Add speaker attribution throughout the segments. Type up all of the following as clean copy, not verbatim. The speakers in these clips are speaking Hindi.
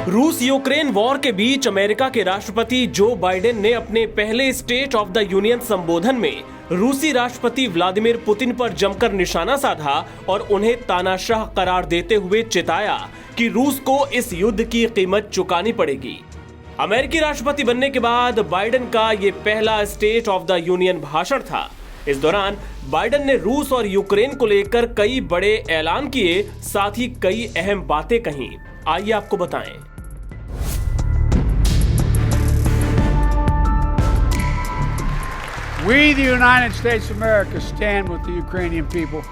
Speaker 1: रूस यूक्रेन वॉर के बीच अमेरिका के राष्ट्रपति जो बाइडेन ने अपने पहले स्टेट ऑफ द यूनियन संबोधन में रूसी राष्ट्रपति व्लादिमीर पुतिन पर जमकर निशाना साधा और उन्हें तानाशाह करार देते हुए चिताया कि रूस को इस युद्ध की कीमत चुकानी पड़ेगी। अमेरिकी राष्ट्रपति बनने के बाद बाइडेन का ये पहला स्टेट ऑफ द यूनियन भाषण था। इस दौरान बाइडेन ने रूस और यूक्रेन को लेकर कई बड़े ऐलान किए, साथ ही कई अहम बातें कहीं। आइए आपको बताएं।
Speaker 2: We, the United States of America, stand with the Ukrainian people.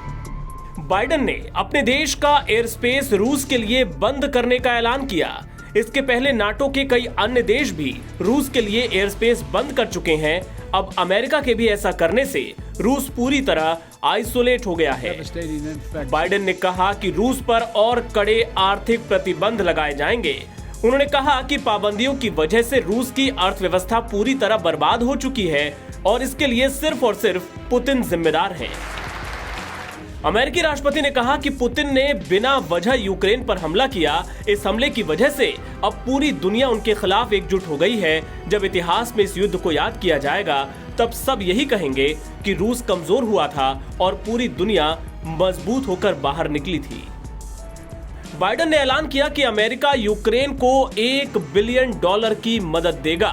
Speaker 1: Biden ने अपने देश का एयर स्पेस रूस के लिए बंद करने का ऐलान किया। इसके पहले नाटो के कई अन्य देश भी रूस के लिए एयर स्पेस बंद कर चुके हैं। अब अमेरिका के भी ऐसा करने से रूस पूरी तरह आइसोलेट हो गया है। बाइडेन ने कहा कि रूस पर और कड़े आर्थिक प्रतिबंध लगाए जाएंगे। उन्होंने कहा कि पाबंदियों की वजह से रूस की अर्थव्यवस्था पूरी तरह बर्बाद हो चुकी है और इसके लिए सिर्फ और सिर्फ पुतिन जिम्मेदार हैं। अमेरिकी राष्ट्रपति ने कहा कि पुतिन ने बिना वजह यूक्रेन पर हमला किया। इस हमले की वजह से अब पूरी दुनिया उनके खिलाफ एकजुट हो गई है। जब इतिहास में इस युद्ध को याद किया जाएगा तब सब यही कहेंगे कि रूस कमजोर हुआ था और पूरी दुनिया मजबूत होकर बाहर निकली थी। बाइडेन ने ऐलान किया कि अमेरिका यूक्रेन को $1 बिलियन की मदद देगा,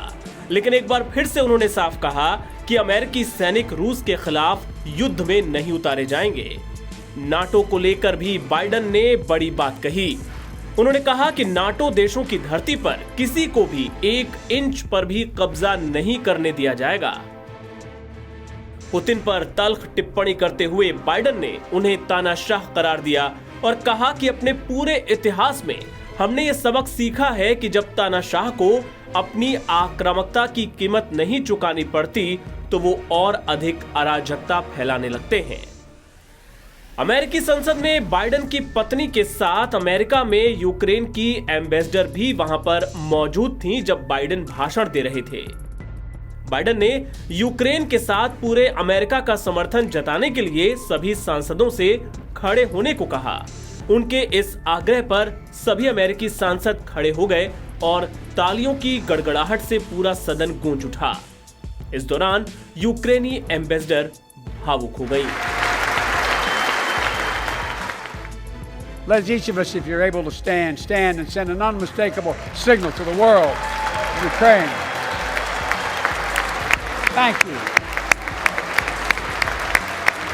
Speaker 1: लेकिन एक बार फिर से उन्होंने साफ कहा कि अमेरिकी सैनिक रूस के खिलाफ युद्ध में नहीं उतारे जाएंगे। नाटो को लेकर भी बाइडेन ने बड़ी बात कही। उन्होंने कहा कि नाटो देशों की धरती पर किसी को भी 1 इंच पर भी कब्जा नहीं करने दिया जाएगा। पुतिन पर तल्ख टिप्पणी करते हुए बाइडेन ने उन्हें तानाशाह करार दिया और कहा कि अपने पूरे इतिहास में हमने ये सबक सीखा है कि जब तानाशाह को अपनी आक्रामकता की कीमत नहीं चुकानी पड़ती तो वो और अधिक अराजकता फैलाने लगते हैं। अमेरिकी संसद में बाइडेन की पत्नी के साथ अमेरिका में यूक्रेन की एम्बेसडर भी वहां पर मौजूद थीं जब बाइडेन भाषण दे रहे थे। बाइडेन ने यूक्रेन के साथ पूरे अमेरिका का समर्थन जताने के लिए सभी सांसदों से खड़े होने को कहा। उनके इस आग्रह पर सभी अमेरिकी सांसद खड़े हो गए और तालियों की गड़गड़ाहट से पूरा सदन गूंज उठा। इस दौरान यूक्रेनी एम्बेसडर भावुक हो गई।
Speaker 2: Let each of us, if you're able to stand and send an unmistakable signal to the world of Ukraine. Thank you.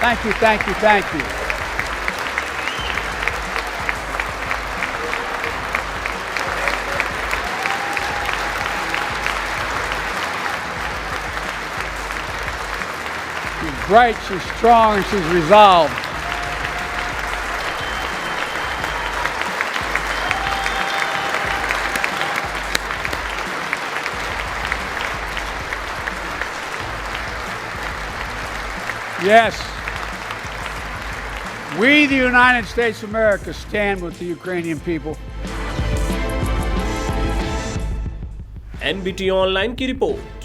Speaker 2: Thank you, thank you, thank you. She's bright, she's strong, and she's resolved. Yes, we, the United States of America, stand with the Ukrainian people.
Speaker 1: NBT online की रिपोर्ट।